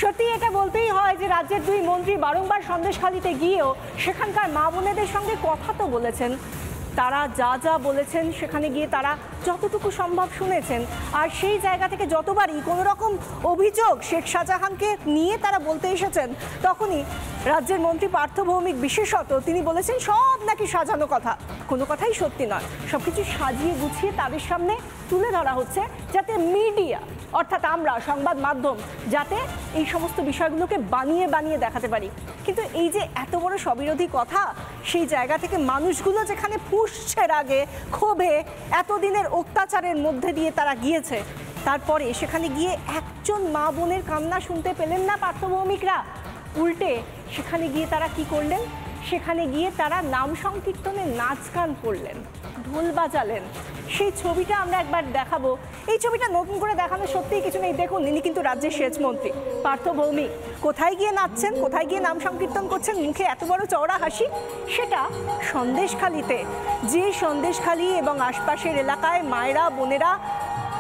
সত্যি এটা বলতেই হয় যে রাজ্যের দুই মন্ত্রী বারংবার সন্দেশখালিতে গিয়েও সেখানকার মা বোনেদের সঙ্গে কথা তো বলেছেন। তারা যা যা বলেছেন সেখানে গিয়ে তারা যতটুকু সম্ভব শুনেছেন। আর সেই জায়গা থেকে যতবারই কোনো রকম অভিযোগ শেখ শাহজাহানকে নিয়ে তারা বলতে এসেছেন, তখনই রাজ্যের মন্ত্রী পার্থ ভৌমিক বিশেষত তিনি বলেছেন সব নাকি সাজানো কথা, কোনো কথাই সত্যি নয়, সব কিছু সাজিয়ে গুছিয়ে তাদের সামনে তুলে ধরা হচ্ছে যাতে মিডিয়া অর্থাৎ আমরা সংবাদ মাধ্যম যাতে এই সমস্ত বিষয়গুলোকে বানিয়ে বানিয়ে দেখাতে পারি। কিন্তু এই যে এত বড় স্ববিরোধী কথা, সেই জায়গা থেকে মানুষগুলো যেখানে ফুঁসছে রাগে ক্ষোভে এতদিনের অত্যাচারের মধ্যে দিয়ে তারা গিয়েছে, তারপরে সেখানে গিয়ে একজন মা বোনের কান্না শুনতে পেলেন না পার্থ ভৌমিকরা। উল্টে সেখানে গিয়ে তারা কি করলেন, সেখানে গিয়ে তারা নাম সংকীর্তনে নাচ গান করলেন, ঢোল বাজালেন। সেই ছবিটা আমরা একবার দেখাবো। এই ছবিটা নতুন করে দেখানো সত্যিই কিছু নেই। দেখুন, ইনি কিন্তু রাজ্যের সেচ মন্ত্রী পার্থ ভৌমিক কোথায় গিয়ে নাচছেন, কোথায় গিয়ে নাম সংকীর্তন করছেন, মুখে এত বড় চওড়া হাসি। সেটা সন্দেশখালিতে, যে সন্দেশখালি এবং আশপাশের এলাকায় মায়েরা বোনেরা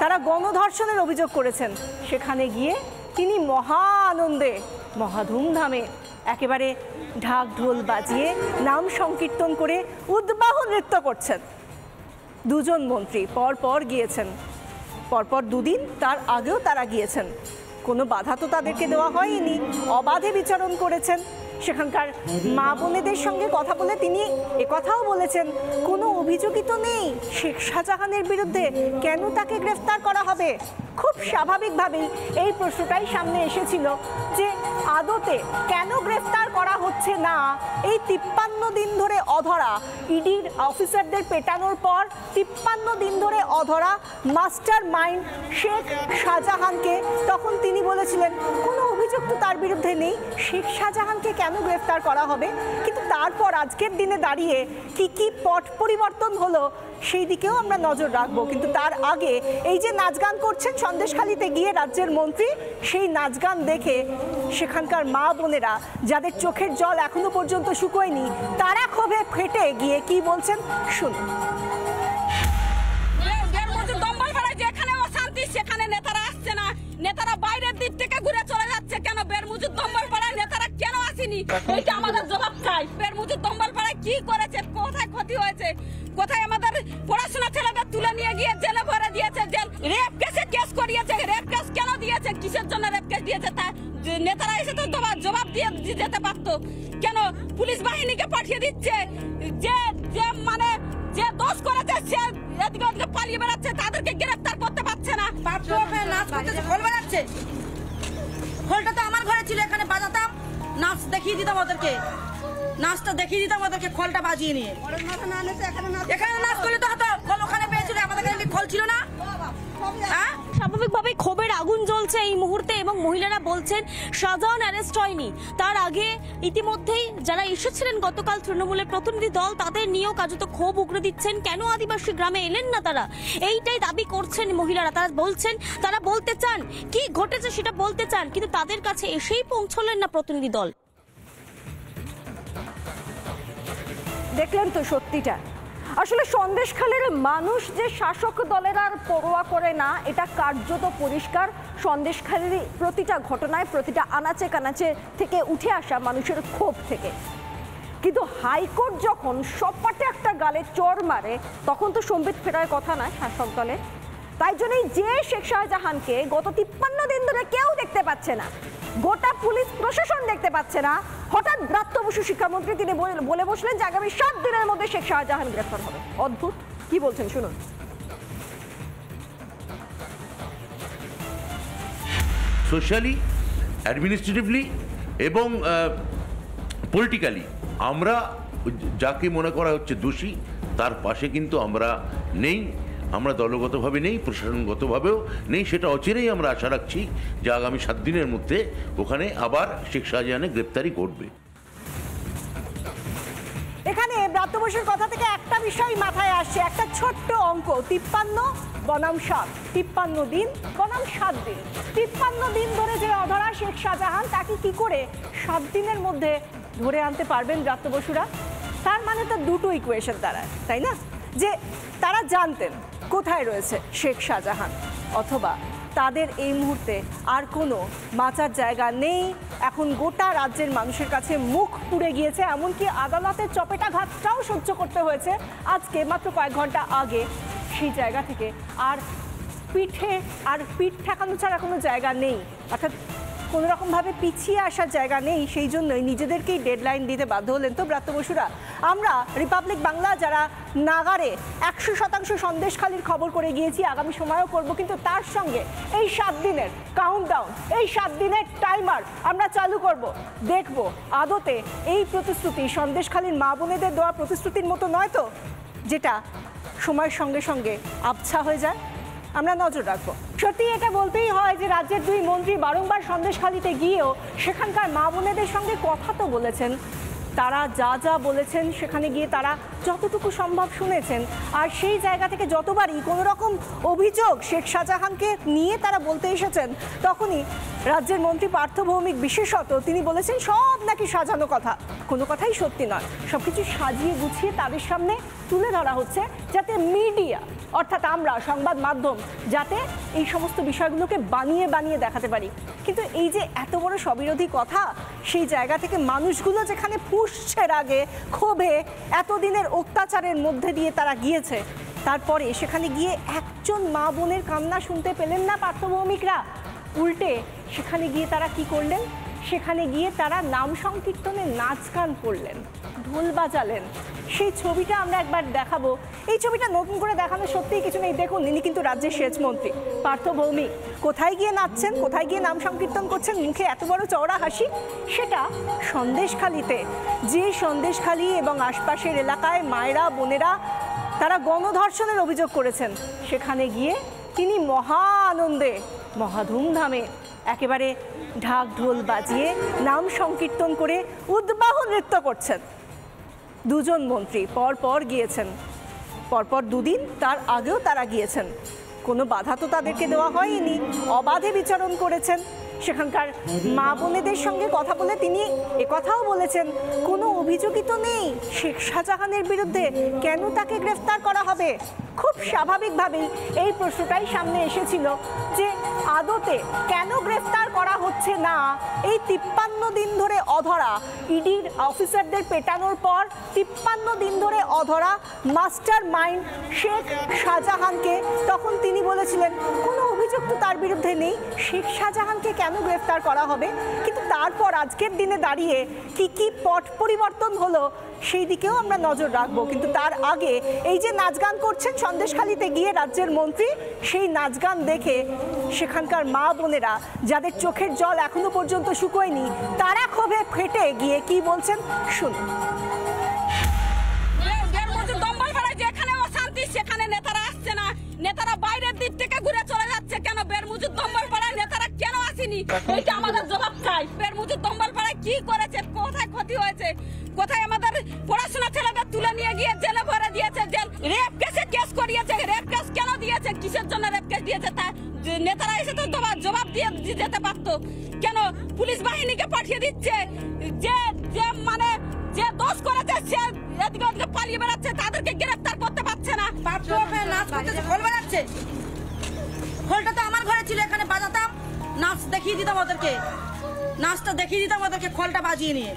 তারা গণধর্ষণের অভিযোগ করেছেন, সেখানে গিয়ে তিনি মহা আনন্দে মহা ধুমধামে একেবারে ঢাক ঢোল বাজিয়ে নাম সংকীর্তন করে উদ্বাহ নৃত্য করছেন। দুজন মন্ত্রী পরপর গিয়েছেন, পরপর দুদিন, তার আগেও তারা গিয়েছেন। কোনো বাধা তো তাদেরকে দেওয়া হয়নি, অবাধে বিচরণ করেছেন। সেখানকার মা বোনেদের সঙ্গে কথা বলে তিনি একথাও বলেছেন কোনো অভিযোগই তো নেই শেখ শাহজাহানের বিরুদ্ধে, কেন তাকে গ্রেফতার করা হবে। খুব স্বাভাবিকভাবেই এই প্রশ্নটাই সামনে এসেছিল যে আদতে কেন গ্রেফতার করা হচ্ছে না। এই 53 দিন ধরে অধরা, ইডির অফিসারদের পেটানোর পর 53 দিন ধরে অধরা মাস্টার মাইন্ড শেখ শাহজাহানকে, তখন তিনি বলেছিলেন কোনো অভিযোগ তো তার বিরুদ্ধে নেই, শেখ শাহজাহানকে কেন গ্রেফতার করা হবে। কিন্তু তারপর আজকের দিনে দাঁড়িয়ে কি পট পরিবর্তন হলো সেই দিকেও আমরা নজর রাখবো। কিন্তু তার আগে এই যে নাচ গান করছেন সন্দেশখালিতে গিয়ে রাজ্যের মন্ত্রী, সেই নাচ গান দেখে সেখানকার মা বোনেরা যাদের চোখের জল এখনো পর্যন্ত শুকোয়নি, তারা ক্ষোভে ফেটে গিয়ে কি বলছেন শুনুন। সেখানে নেতারা আসছে না, নেতারা বাইরের দিক থেকে ঘুরে চলে যাচ্ছে কেন? বেরমুজুর দম্বলপাড়ায় নেতারা কেন আসেনি? এইটা আমাদের জবাব চাই। বেরমুজুর দম্বলপাড়ায় কি করেছে, কোথায় ক্ষতি হয়েছে, কোথায় আমাদের পড়াশোনা ছেলেদের তুলে নিয়ে গিয়ে জেলে ভরে দিয়েছে, রেপ কেসে কেস করিয়েছে, রেপ কেস কেন দিয়েছে, কিসের জন্য রেপ কেস দিয়েছে তা নেতারা এসে তো জবাব দিয়ে যেতে পারতো। কেন পুলিশ বাহিনীকে পাঠিয়ে দিচ্ছে? যে দোষ করেছে সে এদিকে ওদিকে পালিয়ে বেড়াচ্ছে, তাদেরকে গ্রেফতার করতে পারছে না। নাচ করতেছে, খোল বাজাচ্ছে। খোলটা তো আমার ঘরে ছিল, এখানে বাজাতাম, নাচ দেখিয়ে দিতাম ওদেরকে, নাচটা দেখিয়ে দিতাম ওদেরকে, খোলটা বাজিয়ে নিয়ে। এখানে নাচ করলে তো হতো, খোল ওখানে পেয়েছিল, আমাদের কাছে খোল ছিল না। স্বাভাবিকভাবে ক্ষোভের আগুন জ্বলছে এই মুহূর্তে এবং মহিলারা বলছেন শাহজাহান অ্যারেস্ট হয়নি। তার আগে ইতিমধ্যেই যারা এসেছিলেন গতকাল তৃণমূলের প্রতিনিধি দল, তাদের নিয়েও কার্যত ক্ষোভ উগরে দিচ্ছেন, কেন আদিবাসী গ্রামে এলেন না তারা, এইটাই দাবি করছেন মহিলারা। তারা বলছেন তারা বলতে চান কি ঘটেছে সেটা বলতে চান, কিন্তু তাদের কাছে এসেই পৌঁছলেন না প্রতিনিধি দল। দেখলেন তো সত্যিটা, আসলে সন্দেশখালীর মানুষ যে শাসক দলের আর পরোয়া করে না এটা কার্যত পরিষ্কার। সন্দেশখালীর প্রতিটা ঘটনায়, প্রতিটা আনাচে কানাচে থেকে উঠে আসা মানুষের ক্ষোভ থেকে। কিন্তু হাইকোর্ট যখন সপাটে একটা গালে চড় মারে, তখন তো সম্বিত ফেরার কথা নয় শাসক দলে। তাই জন্যই যে শেখ শাহজাহানকে গত 53 দিন ধরে কেউ দেখতে পাচ্ছে না, গোটা পুলিশ প্রশাসন দেখতে পাচ্ছে না, হঠাৎ ব্রাত্য বসু শিক্ষামন্ত্রী তিনি বলে বসলেন যে আগামী 7 দিনের মধ্যে শেখ শাহজাহান গ্রেফতার হবে। অদ্ভুত, কি বলছেন শুনুন। সোশ্যালি, অ্যাডমিনিস্ট্রেটিভলি এবং পলিটিক্যালি আমরা যাকে মনে করা হচ্ছে দোষী তার পাশে কিন্তু আমরা নেই, আমরা দলগতভাবে নেই, প্রশাসনগতভাবেও নেই। সেটা অচিরেই আমরা আশা রাখছি যে আগামী 7 দিনের মধ্যে ওখানে আবার শেখ শাহজাহানের গ্রেপ্তারি ঘটবে। এখানে ব্রাত্য বসুর কথা থেকে একটা বিষয় মাথায় আসছে, একটা ছোট্ট অঙ্ক, 53 বনাম 7, 53 দিন বনাম 7 দিন। 53 দিন ধরে যে অধরা শেখ শাহজাহান, তাকে কি করে 7 দিনের মধ্যে ধরে আনতে পারবেন ব্রাত্য বসুরা? তার মানে তো দুটো ইকুয়েশন দাঁড়ায়, তাই না? যে তারা জানতেন কোথায় রয়েছে শেখ শাহজাহান, অথবা তাদের এই মুহূর্তে আর কোনো বাঁচার জায়গা নেই। এখন গোটা রাজ্যের মানুষের কাছে মুখ পুড়ে গিয়েছে, এমনকি আদালতের চপেটাঘাতটাও সহ্য করতে হয়েছে আজকে মাত্র কয়েক ঘন্টা আগে। সেই জায়গা থেকে আর পিঠ ঠেকানো ছাড়া কোনো জায়গা নেই, অর্থাৎ কোনো রকমভাবে পিছিয়ে আসার জায়গা নেই। সেই জন্যই নিজেদেরকেই ডেডলাইন দিতে বাধ্য হলেন তো ব্রাত্য বসুরা। আমরা রিপাবলিক বাংলা যারা নাগারে 100% সন্দেশখালির খবর করে গিয়েছি, আগামী সময়ও করব, কিন্তু তার সঙ্গে এই 7 দিনের কাউন্টডাউন, এই 7 দিনের টাইমার আমরা চালু করব। দেখব আদতে এই প্রতিশ্রুতি সন্দেশখালির মা বোনেদের দেওয়া প্রতিশ্রুতির মতো নয় তো, যেটা সময়ের সঙ্গে সঙ্গে আবছা হয়ে যায়। আমরা নজর রাখবো। সত্যি এটা বলতেই হয় যে রাজ্যের 2 মন্ত্রী বারংবার সন্দেশখালিতে গিয়েও সেখানকার মা বোনেদের সঙ্গে কথা তো বলেছেন। তারা যা বলেছেন সেখানে গিয়ে তারা যতটুকু সম্ভব শুনেছেন। আর সেই জায়গা থেকে যতবারই কোনো রকম অভিযোগ শেখ শাহজাহানকে নিয়ে তারা বলতে এসেছেন, তখনই রাজ্যের মন্ত্রী পার্থ ভৌমিক বিশেষত তিনি বলেছেন সব নাকি সাজানো কথা, কোনো কথাই সত্যি নয়, সব কিছু সাজিয়ে গুছিয়ে তাদের সামনে তুলে ধরা হচ্ছে, যাতে মিডিয়া অর্থাৎ আমরা সংবাদ মাধ্যম যাতে এই সমস্ত বিষয়গুলোকে বানিয়ে দেখাতে পারি। কিন্তু এই যে এত বড় স্ববিরোধী কথা, সেই জায়গা থেকে মানুষগুলো যেখানে পুষছে রাগে ক্ষোভে, এতদিনের অত্যাচারের মধ্যে দিয়ে তারা গিয়েছে, তারপরে সেখানে গিয়ে একজন মা বোনের কান্না শুনতে পেলেন না পার্থ ভৌমিকরা। উল্টে সেখানে গিয়ে তারা কি করলেন? সেখানে গিয়ে তারা নাম সংকীর্তনে নাচ গান করলেন, ঢোল বাজালেন। সেই ছবিটা আমরা একবার দেখাবো। এই ছবিটা নতুন করে দেখানো সত্যিই কিছু নেই। দেখুন, ইনি কিন্তু রাজ্যের সেচ মন্ত্রী পার্থ ভৌমিক। কোথায় গিয়ে নাচছেন, কোথায় গিয়ে নাম সংকীর্তন করছেন, মুখে এত বড় চওড়া হাসি, সেটা সন্দেশখালিতে। যে সন্দেশখালি এবং আশপাশের এলাকায় মায়েরা বোনেরা তারা গণধর্ষণের অভিযোগ করেছেন, সেখানে গিয়ে তিনি মহা আনন্দে মহা ধুমধামে একেবারে ঢাক ঢোল বাজিয়ে নাম সংকীর্তন করে উদ্বাহ নৃত্য করছেন। 2 জন মন্ত্রী পরপর গিয়েছেন, পরপর 2 দিন, তার আগেও তারা গিয়েছেন। কোনো বাধা তো তাদেরকে দেওয়া হয়নি, অবাধে বিচরণ করেছেন। সেখানকার মা বোনেদের সঙ্গে কথা বলে তিনি একথাও বলেছেন, কোনো অভিযোগই তো নেই শেখ শাহজাহানের বিরুদ্ধে, কেন তাকে গ্রেফতার করা হবে? খুব স্বাভাবিকভাবেই এই প্রশ্নটাই সামনে এসেছিল যে আদতে কেন গ্রেফতার করা হচ্ছে না এই 53 দিন ধরে অধরা, ইডির অফিসারদের পেটানোর পর 53 দিন ধরে অধরা মাস্টার মাইন্ড শেখ শাহজাহানকে। তখন তিনি বলেছিলেন কোনো অভিযোগ তো তার বিরুদ্ধে নেই, শেখ শাহজাহানকে কেন গ্রেফতার করা হবে? কিন্তু তারপর আজকের দিনে দাঁড়িয়ে কি পট পরিবর্তন হলো সেই দিকেও আমরা নজর রাখবো। কিন্তু তার আগে এই যে নাচ গান করছেন সন্দেশখালিতে গিয়ে রাজ্যের মন্ত্রী, সেই নাচ গান দেখে সেখানকার মা বোনেরা যাদের চোখের জল এখনো পর্যন্ত শুকোয়নি, তারা ক্ষোভে ফেটে গিয়ে কি বলছেন শুনুন। যেখানে অশান্তি সেখানে নেতারা আসছে না, নেতারা বাইরের দিক থেকে ঘুরে চলে যাচ্ছে কেন? বেরমুজুর দম্বলপাড়ায় নেতারা কেন আসেনি? ওইটা আমাদের জবাব চাই। বেরমুজুর দম্বলপাড়ায় কি করেছে, কোথায় ক্ষতি হয়েছে, কোথায় আমাদের পড়াশোনা ছেলেদের তুলে নিয়ে গিয়ে জেলে ভরে দিয়েছে, রেপ কেসে কেস করিয়েছে। রেপ কেস কেন দিয়েছে, কিসের জন্য রেপ কেস দিয়েছে তা নেতারা এসে তো জবাব দিয়ে যেতে পারতো। কেন পুলিশ বাহিনীকে পাঠিয়ে দিচ্ছে? যে দোষ করেছে সে এদিকে ওদিকে পালিয়ে বেড়াচ্ছে, তাদেরকে গ্রেফতার করতে পারছে না। নাচ করতেছে, খোল বাজাচ্ছে। খোলটা তো আমার ঘরে ছিল, এখানে বাজাতাম, নাচ দেখিয়ে দিতাম ওদেরকে, নাচটা দেখিয়ে দিতাম ওদেরকে খোলটা বাজিয়ে নিয়ে।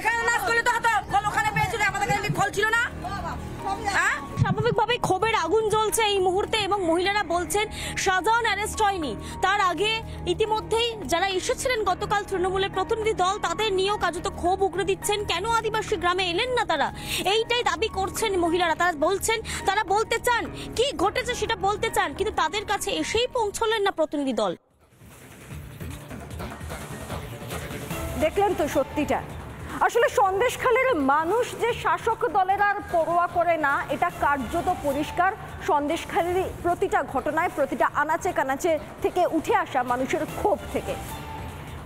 এখানে নাচ করলে তো হতো, খোল ওখানে পেয়েছিল, আমাদের কাছে খোল ছিল না। স্বাভাবিকভাবে ক্ষোভের আগুন জ্বলছে এই মুহূর্তে এবং মহিলারা বলছেন শাহজাহান অ্যারেস্ট হয়নি, তার আগে ইতিমধ্যেই যারা এসেছিলেন গতকাল তৃণমূলের প্রতিনিধি দল, তাদের নিয়েও কার্যত ক্ষোভ উগরে দিচ্ছেন। কেন আদিবাসী গ্রামে এলেন না তারা, এইটাই দাবি করছেন মহিলারা। তারা বলছেন, তারা বলতে চান কি ঘটেছে সেটা বলতে চান, কিন্তু তাদের কাছে এসেই পৌঁছলেন না প্রতিনিধি দল। দেখলেন তো সত্যিটা। আসলে সন্দেশখালীর মানুষ যে শাসক দলের আর পরোয়া করে না, এটা কার্যত পরিষ্কার। সন্দেশখালীর প্রতিটা ঘটনায়, প্রতিটা আনাচে কানাচে থেকে উঠে আসা মানুষের ক্ষোভ থেকে।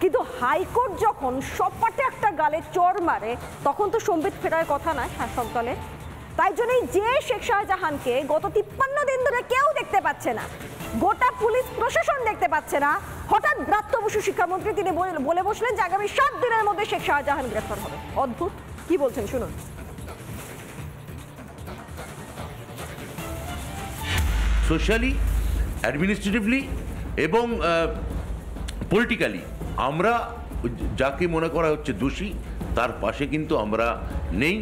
কিন্তু হাইকোর্ট যখন সপাটে একটা গালে চড় মারে, তখন তো সম্বিত ফেরার কথা নয় শাসক দলে। তাই জন্যই যে শেখ শাহজাহানকে গত 53 দিন ধরে কেউ দেখতে পাচ্ছে না, গোটা পুলিশ প্রশাসন দেখতে পাচ্ছে না, হঠাৎ ব্রাত্য বসু শিক্ষামন্ত্রী তিনি বলে বসলেন যে আগামী 7 দিনের মধ্যে শেখ শাহজাহান গ্রেফতার হবে। অদ্ভুত, কি বলছেন শুনুন। সোশ্যালি অ্যাডমিনিস্ট্রেটিভলি এবং পলিটিক্যালি আমরা যাকে মনে করা হচ্ছে দোষী তার পাশে কিন্তু আমরা নেই,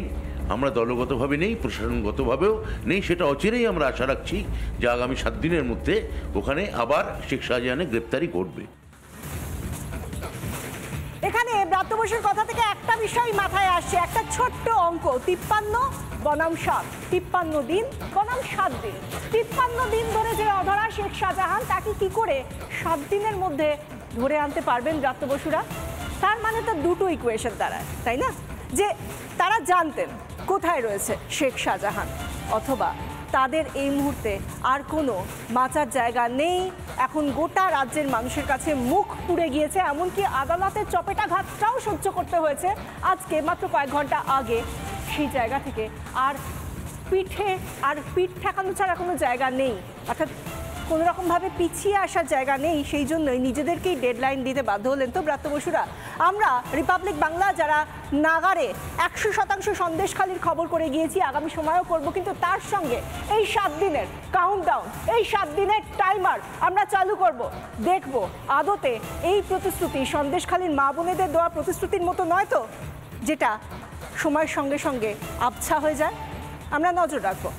আমরা দলগতভাবে নেই, প্রশাসনগতভাবেও নেই। সেটা অচিরেই আমরা আশা রাখছি যে আগামী 7 দিনের মধ্যে ওখানে আবার শেখ শাহজাহানের গ্রেপ্তারি ঘটবে। এখানে ব্রাত্য বসুর কথা থেকে একটা বিষয় মাথায় আসছে, একটা ছোট্ট অঙ্ক, 53 বনাম 7, 53 দিন বনাম 7 দিন। 53 দিন ধরে যে অধরা শেখ শাহজাহান তাকে কি করে 7 দিনের মধ্যে ধরে আনতে পারবেন ব্রাত্য বসুরা? তার মানে তো দুটো ইকুয়েশন দাঁড়ায়, তাই না? যে তারা জানতেন কোথায় রয়েছে শেখ শাহজাহান, অথবা তাদের এই মুহূর্তে আর কোনো বাঁচার জায়গা নেই। এখন গোটা রাজ্যের মানুষের কাছে মুখ পুড়ে গিয়েছে, এমনকি আদালতের চপেটাঘাতটাও সহ্য করতে হয়েছে আজকে মাত্র কয়েক ঘন্টা আগে। সেই জায়গা থেকে আর পিঠ ঠেকানো ছাড়া কোনো জায়গা নেই, অর্থাৎ কোনো রকমভাবে পিছিয়ে আসার জায়গা নেই। সেই জন্যই নিজেদেরকেই ডেডলাইন দিতে বাধ্য হলেন তো ব্রাত্য বসুরা। আমরা রিপাবলিক বাংলা যারা নাগারে 100% সন্দেশখালির খবর করে গিয়েছি, আগামী সময়ও করব, কিন্তু তার সঙ্গে এই 7 দিনের কাউন্টডাউন, এই 7 দিনের টাইমার আমরা চালু করব। দেখব আদতে এই প্রতিশ্রুতি সন্দেশখালির মা বোনেদের দেওয়া প্রতিশ্রুতির মতো নয় তো, যেটা সময়ের সঙ্গে সঙ্গে আবছা হয়ে যায়। আমরা নজর রাখবো।